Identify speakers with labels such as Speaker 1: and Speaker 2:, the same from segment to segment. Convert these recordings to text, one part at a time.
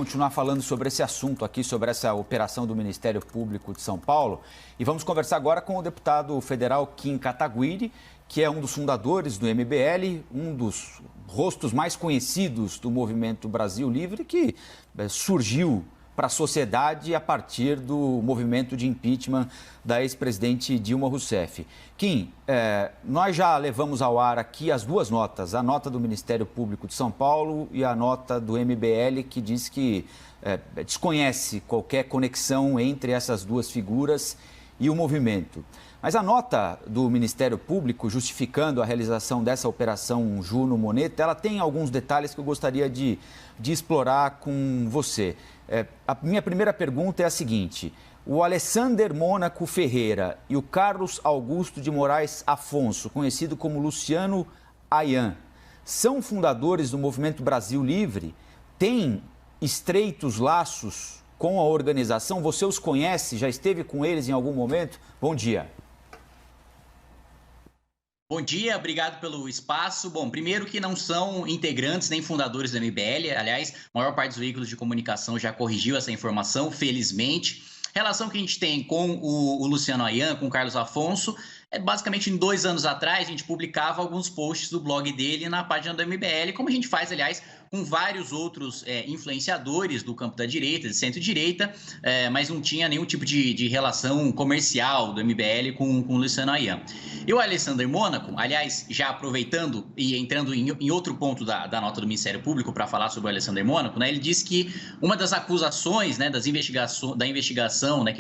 Speaker 1: Continuar falando sobre esse assunto aqui, sobre essa operação do Ministério Público de São Paulo. E vamos conversar agora com o deputado federal Kim Kataguiri, que é um dos fundadores do MBL, um dos rostos mais conhecidos do Movimento Brasil Livre, que surgiu para a sociedade a partir do movimento de impeachment da ex-presidente Dilma Rousseff. Kim, nós já levamos ao ar aqui as duas notas, a nota do Ministério Público de São Paulo e a nota do MBL, que diz que desconhece qualquer conexão entre essas duas figuras e o movimento. Mas a nota do Ministério Público, justificando a realização dessa operação Juno Moneta, ela tem alguns detalhes que eu gostaria de explorar com você. A minha primeira pergunta é a seguinte: o Alessander Mônaco Ferreira e o Carlos Augusto de Moraes Afonso, conhecido como Luciano Ayan, são fundadores do Movimento Brasil Livre? Têm estreitos laços com a organização? Você os conhece? Já esteve com eles em algum momento? Bom dia.
Speaker 2: Bom dia, obrigado pelo espaço. Bom, primeiro que não são integrantes nem fundadores do MBL, aliás, a maior parte dos veículos de comunicação já corrigiu essa informação, felizmente. A relação que a gente tem com o Luciano Ayan, com o Carlos Afonso, basicamente em 2 anos atrás a gente publicava alguns posts do blog dele na página do MBL, como a gente faz, aliás, com vários outros influenciadores do campo da direita, de centro-direita, mas não tinha nenhum tipo de relação comercial do MBL com o Luciano Ayan. E o Alessander Mônaco, aliás, já aproveitando e entrando em outro ponto da nota do Ministério Público para falar sobre o Alessander Mônaco, né, ele disse que uma das acusações, né, da investigação, né,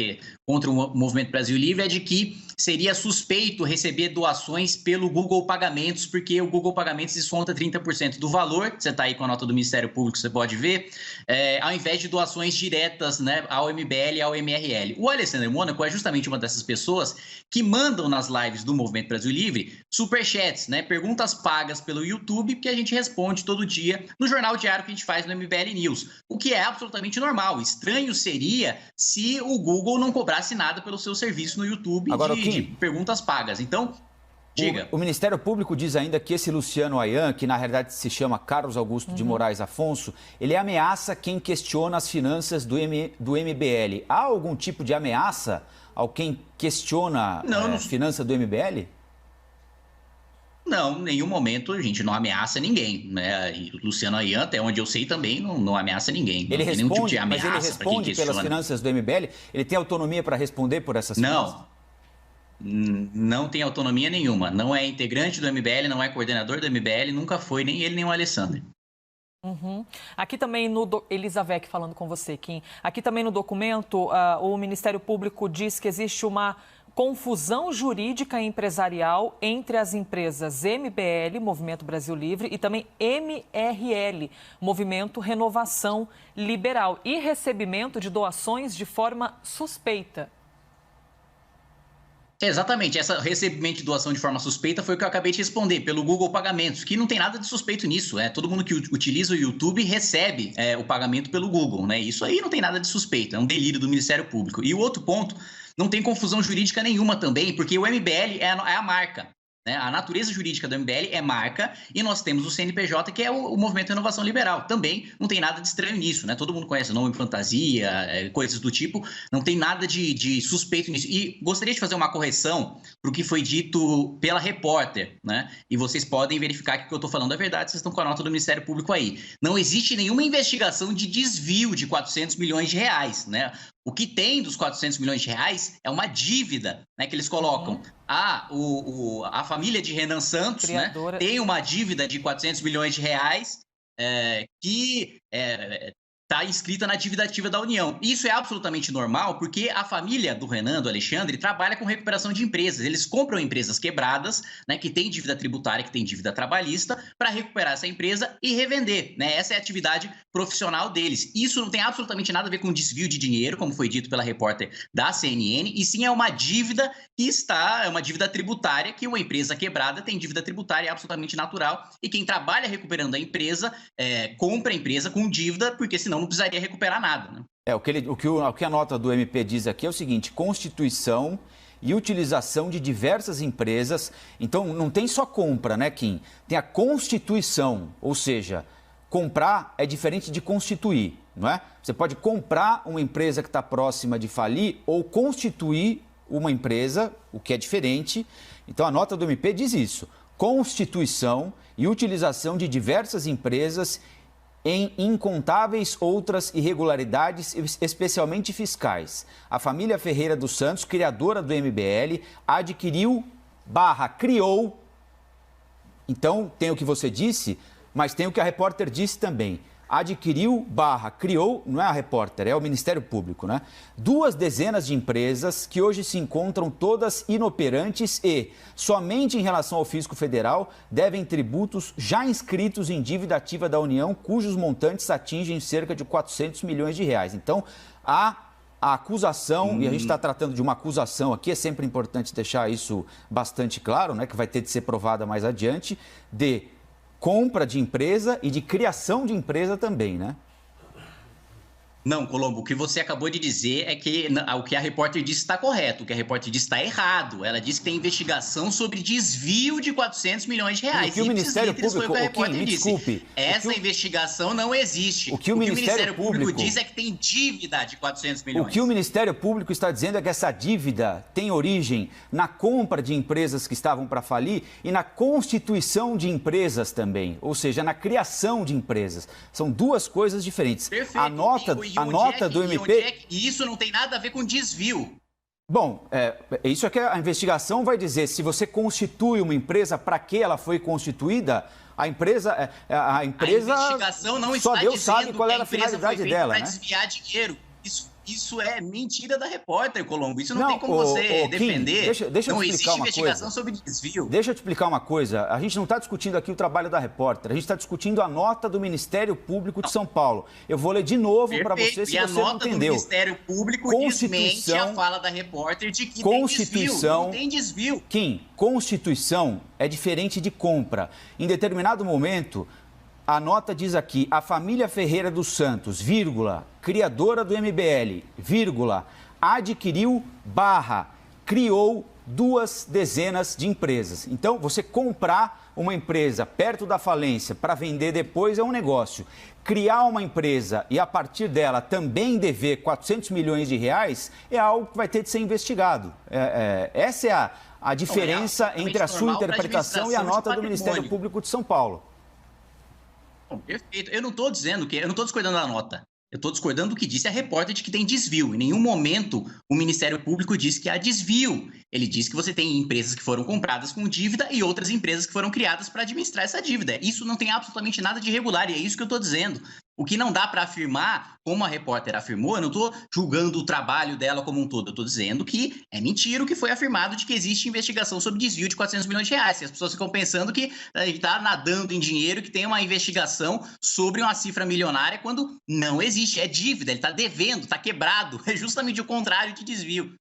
Speaker 2: contra o Movimento Brasil Livre é de que seria suspeito receber doações pelo Google Pagamentos, porque o Google Pagamentos desconta 30% do valor, você está aí com a nota do Ministério Público, você pode ver, ao invés de doações diretas, né, ao MBL e ao MRL. O Alessander Mônaco é justamente uma dessas pessoas que mandam nas lives do Movimento Brasil Livre superchats, né, perguntas pagas pelo YouTube, que a gente responde todo dia no jornal diário que a gente faz no MBL News, o que é absolutamente normal. Estranho seria se o Google não cobrasse nada pelo seu serviço no YouTube. Agora, de perguntas pagas. Então, diga.
Speaker 1: O Ministério Público diz ainda que esse Luciano Ayan, que na realidade se chama Carlos Augusto de Moraes Afonso, ele ameaça quem questiona as finanças do MBL. Há algum tipo de ameaça ao quem questiona a finança do MBL?
Speaker 2: Não, em nenhum momento a gente não ameaça ninguém, né? E o Luciano Ayan, até onde eu sei, também não ameaça ninguém.
Speaker 1: Ele
Speaker 2: não
Speaker 1: responde,
Speaker 2: tem nenhum tipo de ameaça,
Speaker 1: mas ele responde pelas finanças do MBL? Ele tem autonomia para responder por essas finanças?
Speaker 2: Não tem autonomia nenhuma. Não é integrante do MBL, não é coordenador do MBL, nunca foi, nem ele, nem o Alessander.
Speaker 3: Aqui também Elizavec falando com você, Kim. Aqui também no documento, o Ministério Público diz que existe uma confusão jurídica e empresarial entre as empresas MBL, Movimento Brasil Livre, e também MRL, Movimento Renovação Liberal, e recebimento de doações de forma suspeita.
Speaker 2: Exatamente, esse recebimento de doação de forma suspeita foi o que eu acabei de responder, pelo Google Pagamentos, que não tem nada de suspeito nisso, né? Todo mundo que utiliza o YouTube recebe o pagamento pelo Google, né? Isso aí não tem nada de suspeito, é um delírio do Ministério Público. E o outro ponto, não tem confusão jurídica nenhuma também, porque o MBL é a marca. A natureza jurídica do MBL é marca e nós temos o CNPJ, que é o Movimento Renovação Liberal. Também não tem nada de estranho nisso, né? Todo mundo conhece o nome fantasia, coisas do tipo. Não tem nada de suspeito nisso. E gostaria de fazer uma correção para o que foi dito pela repórter, né? E vocês podem verificar que o que eu estou falando é verdade, vocês estão com a nota do Ministério Público aí. Não existe nenhuma investigação de desvio de 400 milhões de reais, né? O que tem dos 400 milhões de reais é uma dívida, né, que eles colocam. A família de Renan Santos, né, tem uma dívida de 400 milhões de reais que está inscrita na dívida ativa da União. Isso é absolutamente normal, porque a família do Renan, do Alexandre, trabalha com recuperação de empresas. Eles compram empresas quebradas, né, que têm dívida tributária, que têm dívida trabalhista, para recuperar essa empresa e revender, né? Essa é a atividade profissional deles. Isso não tem absolutamente nada a ver com desvio de dinheiro, como foi dito pela repórter da CNN, e sim é uma dívida é uma dívida tributária, que uma empresa quebrada tem dívida tributária, é absolutamente natural, e quem trabalha recuperando a empresa compra a empresa com dívida, porque senão não precisaria recuperar nada, né?
Speaker 1: O que a nota do MP diz aqui é o seguinte: constituição e utilização de diversas empresas. Então, não tem só compra, né, Kim? Tem a constituição, ou seja, comprar é diferente de constituir, não é? Você pode comprar uma empresa que está próxima de falir ou constituir uma empresa, o que é diferente. Então, a nota do MP diz isso: constituição e utilização de diversas empresas em incontáveis outras irregularidades, especialmente fiscais. A família Ferreira dos Santos, criadora do MBL, criou. Então, tem o que você disse, mas tem o que a repórter disse também. Criou, não é a repórter, é o Ministério Público, né? 2 dezenas de empresas que hoje se encontram todas inoperantes e, somente em relação ao Fisco Federal, devem tributos já inscritos em dívida ativa da União, cujos montantes atingem cerca de 400 milhões de reais. Então, a acusação, e a gente está tratando de uma acusação aqui, é sempre importante deixar isso bastante claro, né? Que vai ter de ser provada mais adiante, de compra de empresa e de criação de empresa também, né?
Speaker 2: Não, Colombo, o que você acabou de dizer é que o que a repórter disse está correto, o que a repórter disse está errado. Ela disse que tem investigação sobre desvio de 400 milhões de reais.
Speaker 1: O que o Ministério Público, desculpe.
Speaker 2: Essa investigação não existe. O que o Ministério Público diz é que tem dívida de 400 milhões.
Speaker 1: O que o Ministério Público está dizendo é que essa dívida tem origem na compra de empresas que estavam para falir e na constituição de empresas também, ou seja, na criação de empresas. São 2 coisas diferentes.
Speaker 2: Perfeito.
Speaker 1: A nota do MP...
Speaker 2: Isso não tem nada a ver com desvio.
Speaker 1: Bom, isso é que a investigação vai dizer. Se você constitui uma empresa, para que ela foi constituída, a empresa
Speaker 2: a investigação não
Speaker 1: só
Speaker 2: está
Speaker 1: Deus sabe qual era a finalidade dela,
Speaker 2: para desviar dinheiro. Isso é mentira da repórter, Colombo. Isso não tem como você defender.
Speaker 1: Kim, deixa eu
Speaker 2: não
Speaker 1: explicar uma
Speaker 2: existe investigação sobre desvio.
Speaker 1: Deixa eu te explicar uma coisa. A gente não está discutindo aqui o trabalho da repórter. A gente está discutindo a nota do Ministério Público de São Paulo. Eu vou ler de novo para você, se você não entendeu.
Speaker 2: E a nota do Ministério Público desmente a fala da repórter de que tem desvio. Não tem desvio.
Speaker 1: Kim, Constituição é diferente de compra. Em determinado momento... A nota diz aqui: a família Ferreira dos Santos, criadora do MBL, criou 2 dezenas de empresas. Então, você comprar uma empresa perto da falência para vender depois é um negócio. Criar uma empresa e, a partir dela, também dever 400 milhões de reais é algo que vai ter de ser investigado. Essa é a diferença entre a sua interpretação e a nota do Ministério Público de São Paulo.
Speaker 2: Perfeito. Eu não estou discordando da nota. Eu estou discordando do que disse a repórter de que tem desvio. Em nenhum momento o Ministério Público disse que há desvio. Ele disse que você tem empresas que foram compradas com dívida e outras empresas que foram criadas para administrar essa dívida. Isso não tem absolutamente nada de irregular e é isso que eu estou dizendo. O que não dá para afirmar, como a repórter afirmou, eu não estou julgando o trabalho dela como um todo. Eu estou dizendo que é mentira o que foi afirmado de que existe investigação sobre desvio de 400 milhões de reais. E as pessoas ficam pensando que a gente está nadando em dinheiro, que tem uma investigação sobre uma cifra milionária, quando não existe. É dívida, ele está devendo, está quebrado. É justamente o contrário de desvio.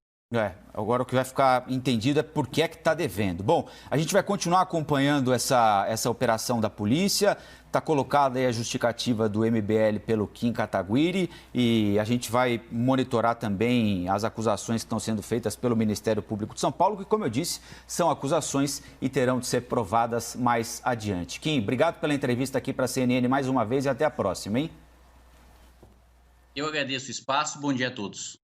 Speaker 1: Agora o que vai ficar entendido é por que é que está devendo. Bom, a gente vai continuar acompanhando essa operação da polícia. Está colocada aí a justificativa do MBL pelo Kim Kataguiri e a gente vai monitorar também as acusações que estão sendo feitas pelo Ministério Público de São Paulo, que, como eu disse, são acusações e terão de ser provadas mais adiante. Kim, obrigado pela entrevista aqui para a CNN mais uma vez e até a próxima, hein?
Speaker 2: Eu agradeço o espaço. Bom dia a todos.